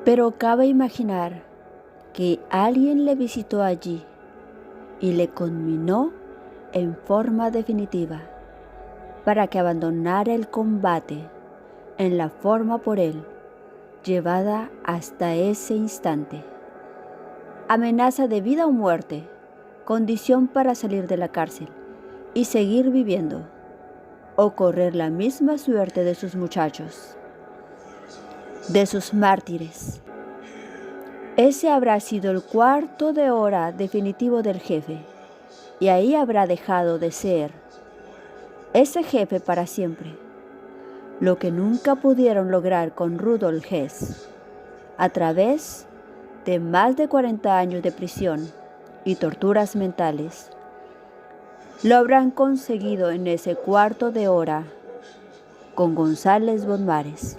Pero cabe imaginar que alguien le visitó allí y le conminó en forma definitiva para que abandonara el combate en la forma por él llevada hasta ese instante. Amenaza de vida o muerte, condición para salir de la cárcel y seguir viviendo, o correr la misma suerte de sus muchachos, de sus mártires. Ese habrá sido el cuarto de hora definitivo del jefe, y ahí habrá dejado de ser ese jefe para siempre, lo que nunca pudieron lograr con Rudolf Hess, a través de más de 40 años de prisión y torturas mentales. Lo habrán conseguido en ese cuarto de hora con González Bonmares.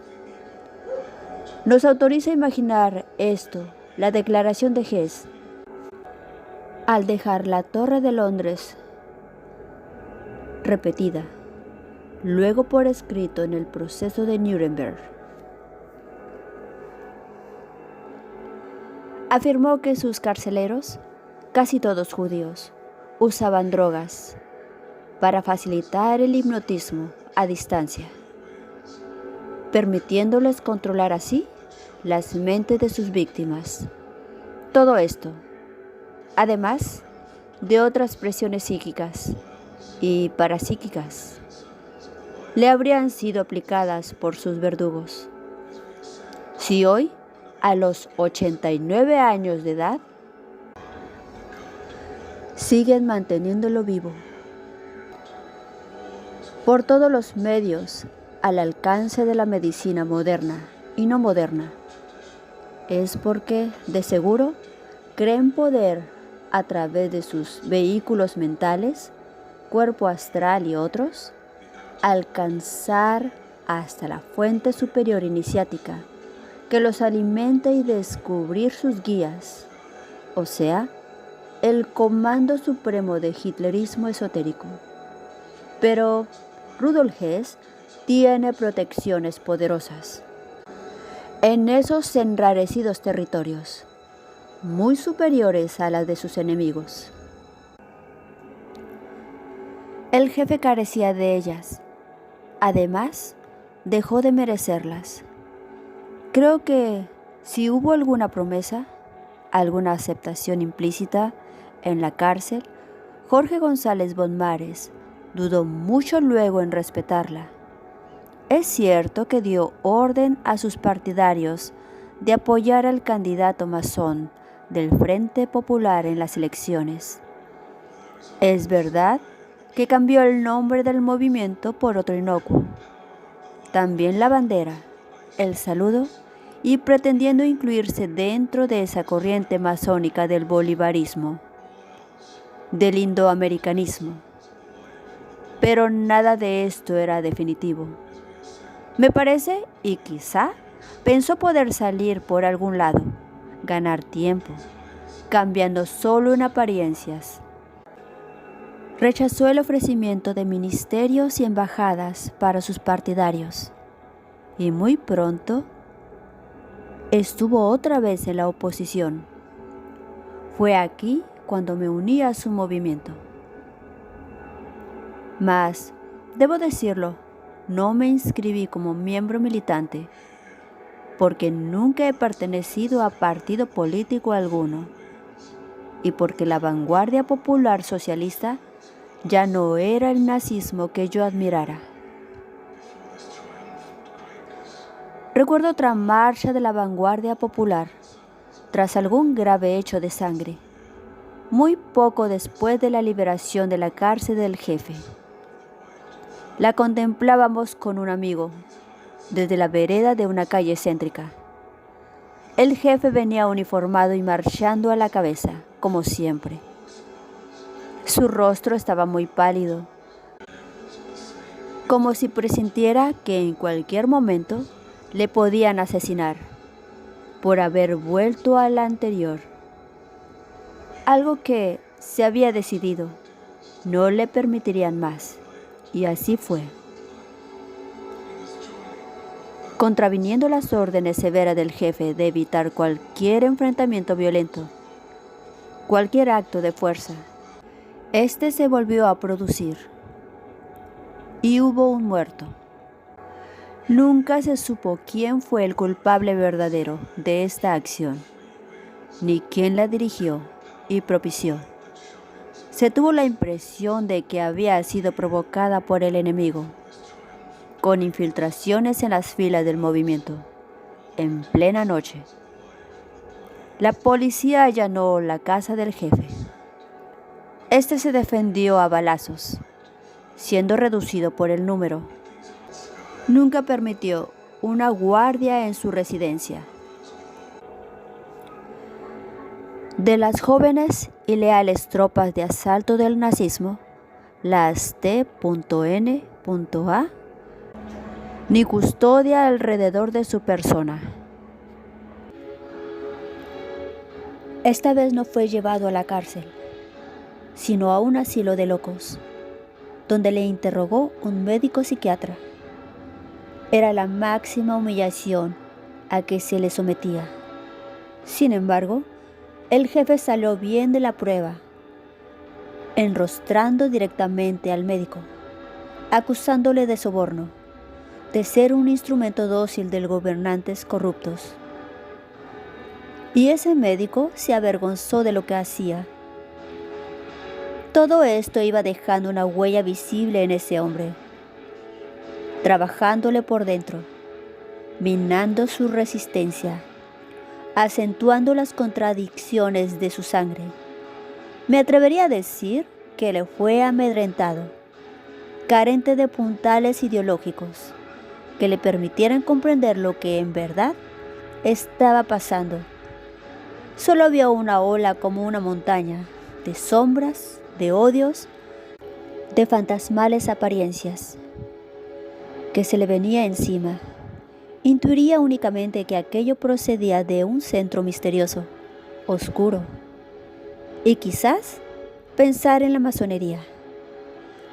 Nos autoriza a imaginar esto, la declaración de Hess, al dejar la Torre de Londres, repetida, luego por escrito en el proceso de Nuremberg. Afirmó que sus carceleros, casi todos judíos, usaban drogas para facilitar el hipnotismo a distancia, permitiéndoles controlar así las mentes de sus víctimas. Todo esto, además de otras presiones psíquicas y parapsíquicas, le habrían sido aplicadas por sus verdugos. Si hoy, a los 89 años de edad, siguen manteniéndolo vivo, por todos los medios al alcance de la medicina moderna y no moderna, es porque, de seguro, creen poder, a través de sus vehículos mentales, cuerpo astral y otros, alcanzar hasta la fuente superior iniciática que los alimente y descubrir sus guías, o sea, el comando supremo de hitlerismo esotérico. Pero Rudolf Hess tiene protecciones poderosas en esos enrarecidos territorios, muy superiores a las de sus enemigos. El jefe carecía de ellas. Además, dejó de merecerlas. Creo que si hubo alguna promesa, alguna aceptación implícita en la cárcel, Jorge González Bonmares dudó mucho luego en respetarla. Es cierto que dio orden a sus partidarios de apoyar al candidato masón del Frente Popular en las elecciones. Es verdad que cambió el nombre del movimiento por otro inocuo, también la bandera, el saludo, y pretendiendo incluirse dentro de esa corriente masónica del bolivarismo, del indoamericanismo. Pero nada de esto era definitivo. Me parece, y quizá, pensó poder salir por algún lado, ganar tiempo, cambiando solo en apariencias. Rechazó el ofrecimiento de ministerios y embajadas para sus partidarios, y muy pronto estuvo otra vez en la oposición. Fue aquí cuando me uní a su movimiento. Mas, debo decirlo, no me inscribí como miembro militante, porque nunca he pertenecido a partido político alguno, y porque la vanguardia popular socialista ya no era el nazismo que yo admirara. Recuerdo otra marcha de la vanguardia popular, tras algún grave hecho de sangre, muy poco después de la liberación de la cárcel del jefe. La contemplábamos con un amigo, desde la vereda de una calle céntrica. El jefe venía uniformado y marchando a la cabeza, como siempre. Su rostro estaba muy pálido, como si presintiera que en cualquier momento le podían asesinar por haber vuelto al anterior. Algo que se había decidido, no le permitirían más, y así fue. contraviniendo las órdenes severas del jefe de evitar cualquier enfrentamiento violento, cualquier acto de fuerza. Este se volvió a producir y hubo un muerto. Nunca se supo quién fue el culpable verdadero de esta acción, ni quién la dirigió y propició. Se tuvo la impresión de que había sido provocada por el enemigo, con infiltraciones en las filas del movimiento, en plena noche. La policía allanó la casa del jefe. Este se defendió a balazos, siendo reducido por el número. Nunca permitió una guardia en su residencia. De las jóvenes y leales tropas de asalto del nazismo, las T.N.A, ni custodia alrededor de su persona. Esta vez no fue llevado a la cárcel, sino a un asilo de locos, donde le interrogó un médico psiquiatra. Era la máxima humillación a que se le sometía. Sin embargo, el jefe salió bien de la prueba, enrostrando directamente al médico, acusándole de soborno, de ser un instrumento dócil de los gobernantes corruptos. Y ese médico se avergonzó de lo que hacía. Todo esto iba dejando una huella visible en ese hombre, trabajándole por dentro, minando su resistencia, acentuando las contradicciones de su sangre. Me atrevería a decir que le fue amedrentado, carente de puntales ideológicos que le permitieran comprender lo que en verdad estaba pasando. Solo vio una ola como una montaña de sombras, de odios, de fantasmales apariencias que se le venía encima. Intuiría únicamente que aquello procedía de un centro misterioso, oscuro, y quizás pensar en la masonería.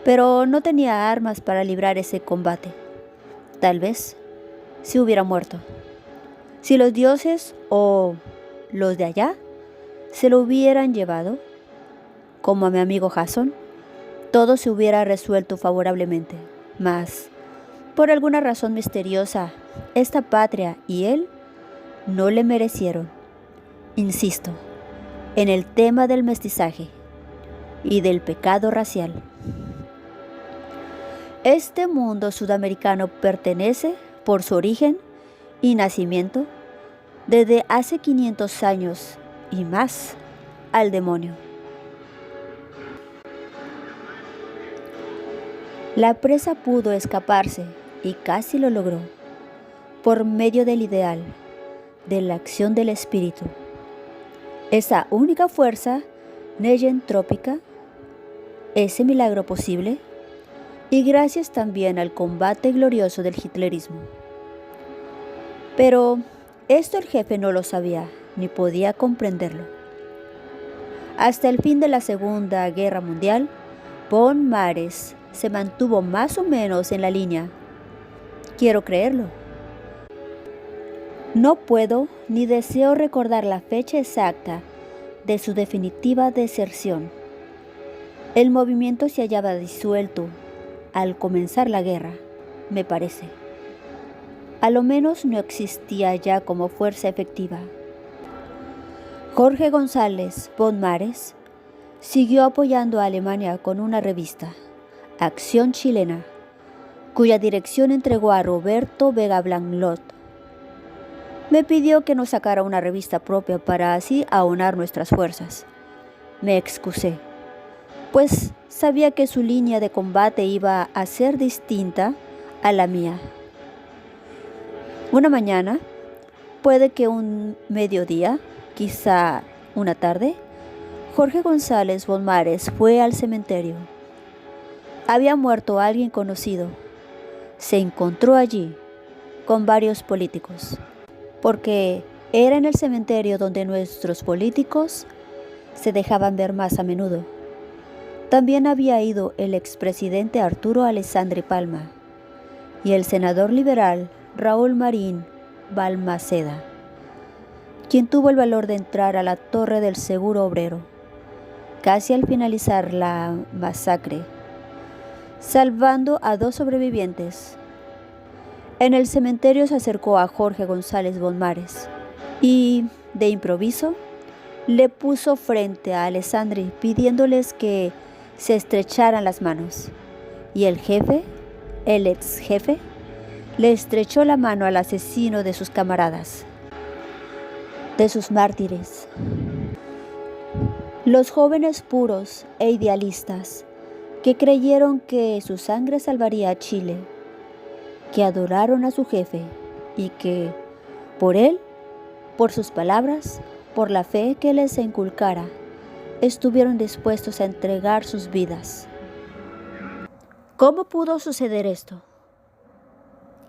Pero no tenía armas para librar ese combate. Tal vez se hubiera muerto. Si los dioses o los de allá se lo hubieran llevado, como a mi amigo Jason, todo se hubiera resuelto favorablemente. Mas, por alguna razón misteriosa, esta patria y él no le merecieron. Insisto, en el tema del mestizaje y del pecado racial. Este mundo sudamericano pertenece, por su origen y nacimiento, desde hace 500 años y más, al demonio. La presa pudo escaparse y casi lo logró, por medio del ideal, de la acción del espíritu. Esa única fuerza negentrópica, ese milagro posible, y gracias también al combate glorioso del hitlerismo. Pero esto el jefe no lo sabía, ni podía comprenderlo. Hasta el fin de la Segunda Guerra Mundial, von Mares se mantuvo más o menos en la línea. Quiero creerlo. No puedo ni deseo recordar la fecha exacta de su definitiva deserción. El movimiento se hallaba disuelto al comenzar la guerra, me parece. A lo menos no existía ya como fuerza efectiva. Jorge González von Mares siguió apoyando a Alemania con una revista, Acción Chilena, cuya dirección entregó a Roberto Vega Blanlot. Me pidió que nos sacara una revista propia para así aunar nuestras fuerzas. Me excusé, pues sabía que su línea de combate iba a ser distinta a la mía. Una mañana, puede que un mediodía, quizá una tarde, Jorge González von Mares fue al cementerio. Había muerto alguien conocido. Se encontró allí con varios políticos, porque era en el cementerio donde nuestros políticos se dejaban ver más a menudo. También había ido el expresidente Arturo Alessandri Palma y el senador liberal Raúl Marín Balmaceda, quien tuvo el valor de entrar a la torre del Seguro Obrero, casi al finalizar la masacre, salvando a 2 sobrevivientes. En el cementerio se acercó a Jorge González Bonmares y, de improviso, le puso frente a Alessandri pidiéndoles que se estrecharan las manos. Y el ex jefe, le estrechó la mano al asesino de sus camaradas, de sus mártires. Los jóvenes puros e idealistas que creyeron que su sangre salvaría a Chile, que adoraron a su jefe y que, por él, por sus palabras, por la fe que les inculcara, estuvieron dispuestos a entregar sus vidas. ¿Cómo pudo suceder esto?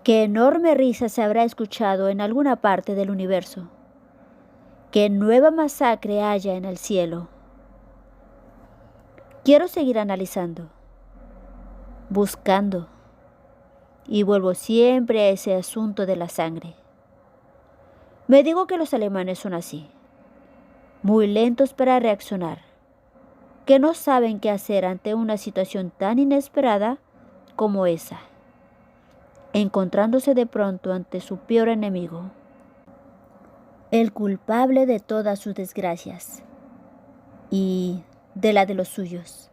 ¿Qué enorme risa se habrá escuchado en alguna parte del universo? ¿Qué nueva masacre haya en el cielo? Quiero seguir analizando, buscando, y vuelvo siempre a ese asunto de la sangre. Me digo que los alemanes son así, muy lentos para reaccionar, que no saben qué hacer ante una situación tan inesperada como esa, encontrándose de pronto ante su peor enemigo, el culpable de todas sus desgracias y de la de los suyos.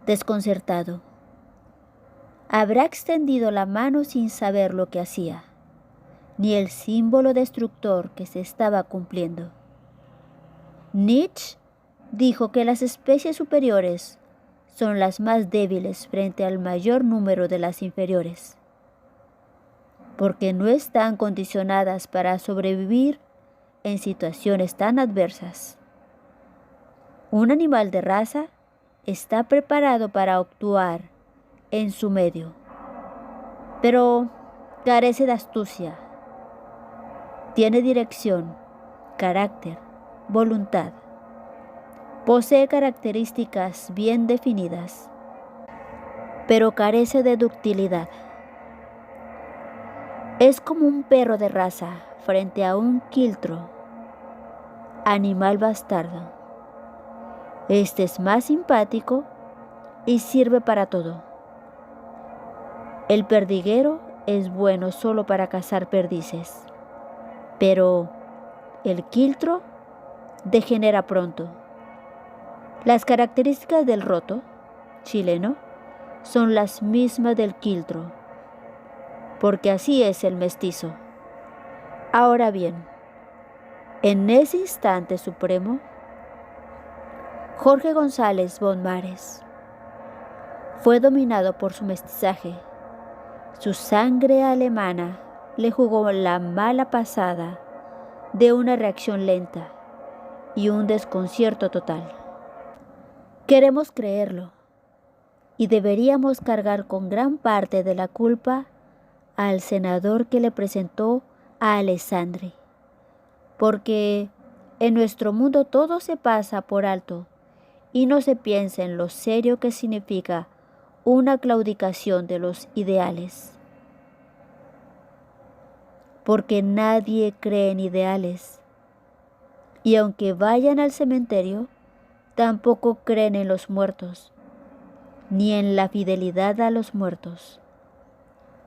Desconcertado, habrá extendido la mano sin saber lo que hacía, ni el símbolo destructor que se estaba cumpliendo. Nietzsche dijo que las especies superiores son las más débiles frente al mayor número de las inferiores, porque no están condicionadas para sobrevivir en situaciones tan adversas. Un animal de raza está preparado para actuar en su medio, pero carece de astucia. Tiene dirección, carácter, voluntad. Posee características bien definidas, pero carece de ductilidad. Es como un perro de raza frente a un quiltro, animal bastardo. Este es más simpático y sirve para todo. El perdiguero es bueno solo para cazar perdices, pero el quiltro degenera pronto. Las características del roto chileno son las mismas del quiltro, porque así es el mestizo. Ahora bien, en ese instante supremo, Jorge González Bonmares fue dominado por su mestizaje. Su sangre alemana le jugó la mala pasada de una reacción lenta y un desconcierto total. Queremos creerlo y deberíamos cargar con gran parte de la culpa al senador que le presentó a Alessandri, porque en nuestro mundo todo se pasa por alto y no se piensa en lo serio que significa una claudicación de los ideales. Porque nadie cree en ideales, y aunque vayan al cementerio, tampoco creen en los muertos, ni en la fidelidad a los muertos.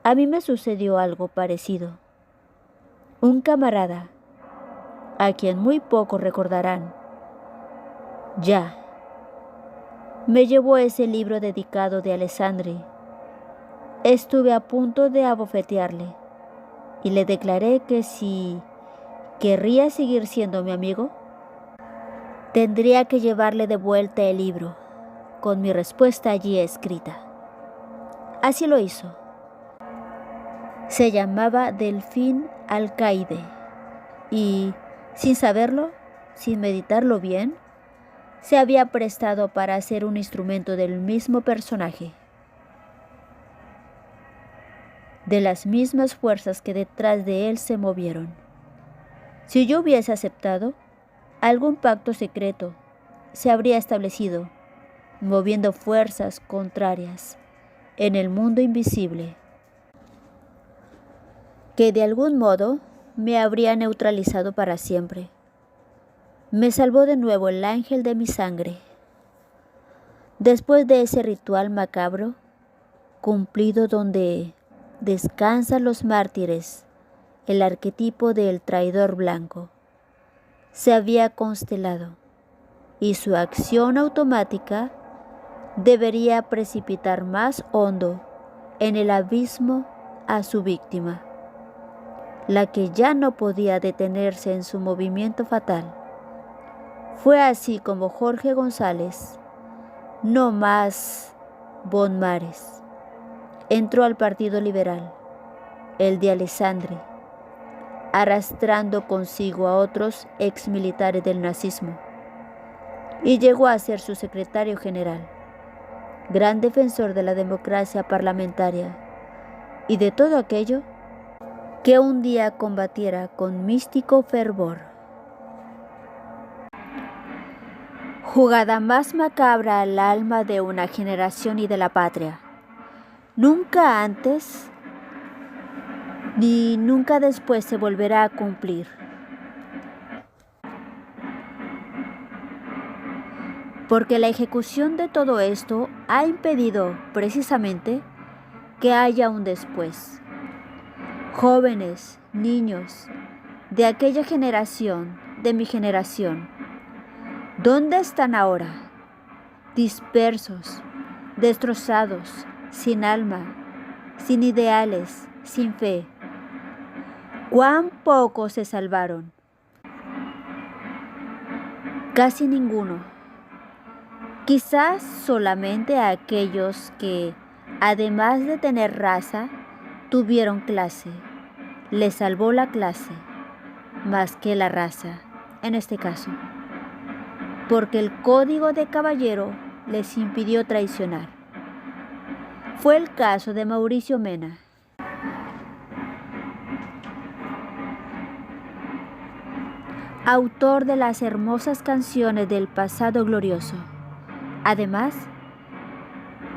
A mí me sucedió algo parecido. Un camarada, a quien muy pocos recordarán, ya, me llevó ese libro dedicado de Alessandri. Estuve a punto de abofetearle y le declaré que si querría seguir siendo mi amigo, tendría que llevarle de vuelta el libro, con mi respuesta allí escrita. Así lo hizo. Se llamaba Delfín Alcaide y, sin saberlo, sin meditarlo bien, se había prestado para hacer un instrumento del mismo personaje, de las mismas fuerzas que detrás de él se movieron. Si yo hubiese aceptado, algún pacto secreto se habría establecido, moviendo fuerzas contrarias en el mundo invisible que de algún modo me habría neutralizado para siempre. Me salvó de nuevo el ángel de mi sangre. Después de ese ritual macabro, cumplido donde descansan los mártires, el arquetipo del traidor blanco se había constelado y su acción automática debería precipitar más hondo en el abismo a su víctima, la que ya no podía detenerse en su movimiento fatal. Fue así como Jorge González, no más Von Mares, entró al Partido Liberal, el de Alessandri, arrastrando consigo a otros exmilitares del nazismo, y llegó a ser su secretario general, gran defensor de la democracia parlamentaria y de todo aquello que un día combatiera con místico fervor. Jugada más macabra al alma de una generación y de la patria. Nunca antes ni nunca después se volverá a cumplir. Porque la ejecución de todo esto ha impedido precisamente que haya un después. Jóvenes, niños, de aquella generación, de mi generación, ¿dónde están ahora? Dispersos, destrozados, sin alma, sin ideales, sin fe. ¿Cuán pocos se salvaron? Casi ninguno. Quizás solamente aquellos que, además de tener raza, tuvieron clase. Les salvó la clase, más que la raza, en este caso, porque el código de caballero les impidió traicionar. Fue el caso de Mauricio Mena. Autor de las hermosas canciones del pasado glorioso. Además,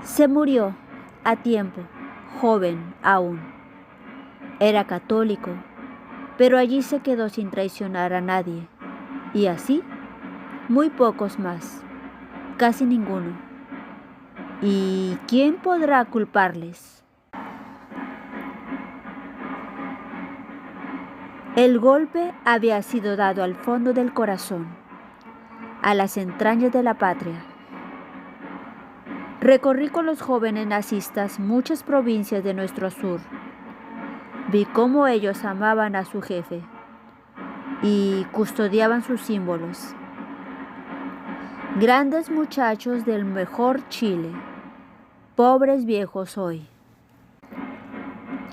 se murió a tiempo, joven aún. Era católico, pero allí se quedó sin traicionar a nadie. Y así, muy pocos más, casi ninguno. ¿Y quién podrá culparles? El golpe había sido dado al fondo del corazón, a las entrañas de la patria. Recorrí con los jóvenes nazistas muchas provincias de nuestro sur. Vi cómo ellos amaban a su jefe y custodiaban sus símbolos. Grandes muchachos del mejor Chile, pobres viejos hoy,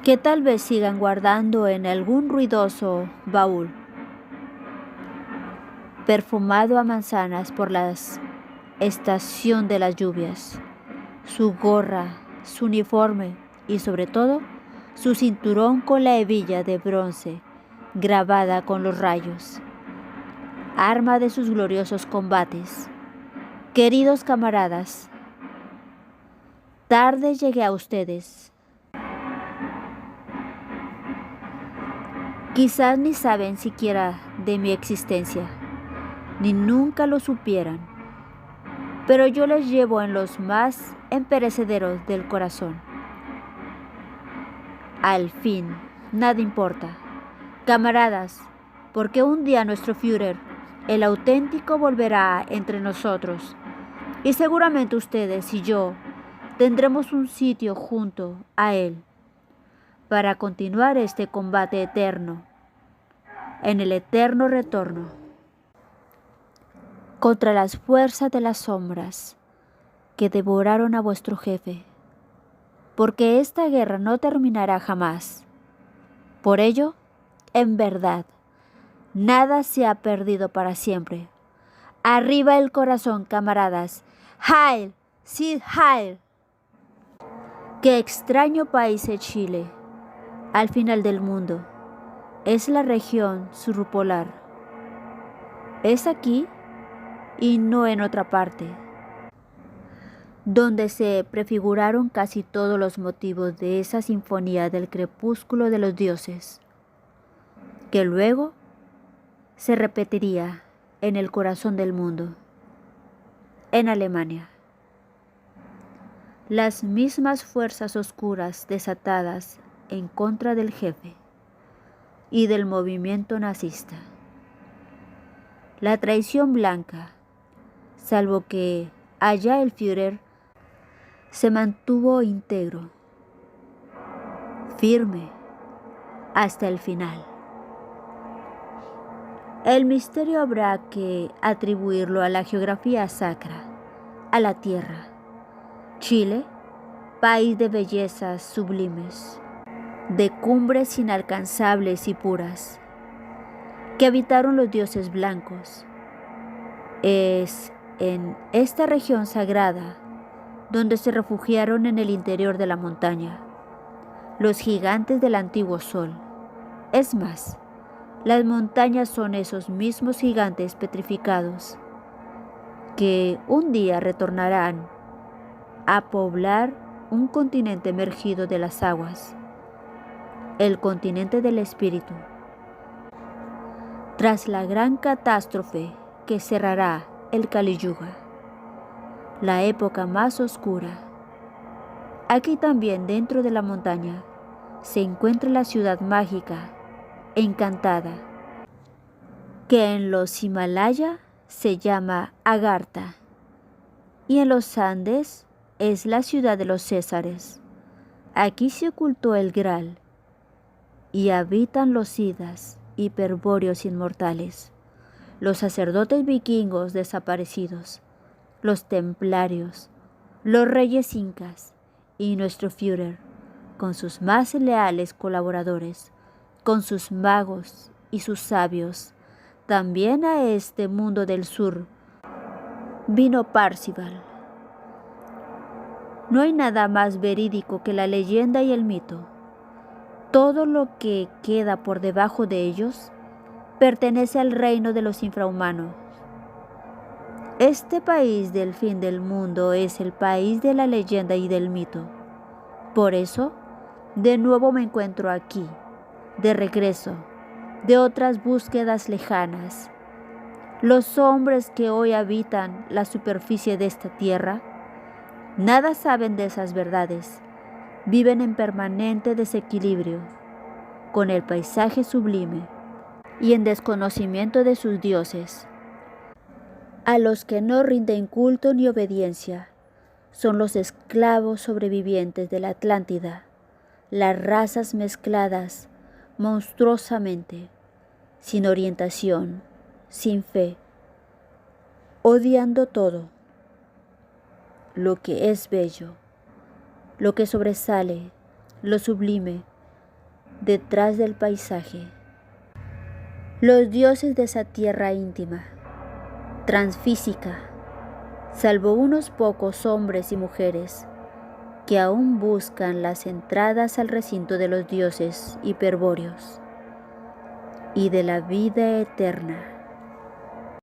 que tal vez sigan guardando en algún ruidoso baúl, perfumado a manzanas por la estación de las lluvias, su gorra, su uniforme y sobre todo su cinturón con la hebilla de bronce grabada con los rayos, arma de sus gloriosos combates. Queridos camaradas, tarde llegué a ustedes. Quizás ni saben siquiera de mi existencia, ni nunca lo supieran, pero yo les llevo en los más imperecederos del corazón. Al fin, nada importa, camaradas, porque un día nuestro Führer, el auténtico, volverá entre nosotros, y seguramente ustedes y yo tendremos un sitio junto a él para continuar este combate eterno, en el eterno retorno, contra las fuerzas de las sombras que devoraron a vuestro jefe, porque esta guerra no terminará jamás. Por ello, en verdad, nada se ha perdido para siempre. Arriba el corazón, camaradas. Heil, Sieg Heil. Qué extraño país es Chile. Al final del mundo, es la región subpolar. Es aquí y no en otra parte. donde se prefiguraron casi todos los motivos de esa sinfonía del crepúsculo de los dioses, que luego se repetiría en el corazón del mundo, en Alemania. Las mismas fuerzas oscuras desatadas en contra del jefe y del movimiento nazista. La traición blanca, salvo que allá el Führer se mantuvo íntegro, firme, hasta el final. El misterio habrá que atribuirlo a la geografía sacra, a la tierra. Chile, país de bellezas sublimes, de cumbres inalcanzables y puras, que habitaron los dioses blancos. Es en esta región sagrada donde se refugiaron en el interior de la montaña los gigantes del antiguo sol. Es más, las montañas son esos mismos gigantes petrificados que un día retornarán a poblar un continente emergido de las aguas, el continente del espíritu. Tras la gran catástrofe que cerrará el Kali Yuga, la época más oscura, aquí también dentro de la montaña se encuentra la ciudad mágica, encantada, que en los Himalaya se llama Agartha y en los Andes es la ciudad de los Césares. Aquí se ocultó el Graal y habitan los Siddhas, hiperbóreos inmortales, los sacerdotes vikingos desaparecidos, los templarios, los reyes incas y nuestro Führer, con sus más leales colaboradores, con sus magos y sus sabios. También a este mundo del sur vino Parzival. No hay nada más verídico que la leyenda y el mito. Todo lo que queda por debajo de ellos pertenece al reino de los infrahumanos. Este país del fin del mundo es el país de la leyenda y del mito. Por eso, de nuevo me encuentro aquí, de regreso, de otras búsquedas lejanas. Los hombres que hoy habitan la superficie de esta tierra, nada saben de esas verdades. Viven en permanente desequilibrio con el paisaje sublime y en desconocimiento de sus dioses. A los que no rinden culto ni obediencia son los esclavos sobrevivientes de la Atlántida, las razas mezcladas monstruosamente, sin orientación, sin fe, odiando todo lo que es bello, lo que sobresale, lo sublime, detrás del paisaje. Los dioses de esa tierra íntima, transfísica, salvo unos pocos hombres y mujeres que aún buscan las entradas al recinto de los dioses hiperbóreos y de la vida eterna.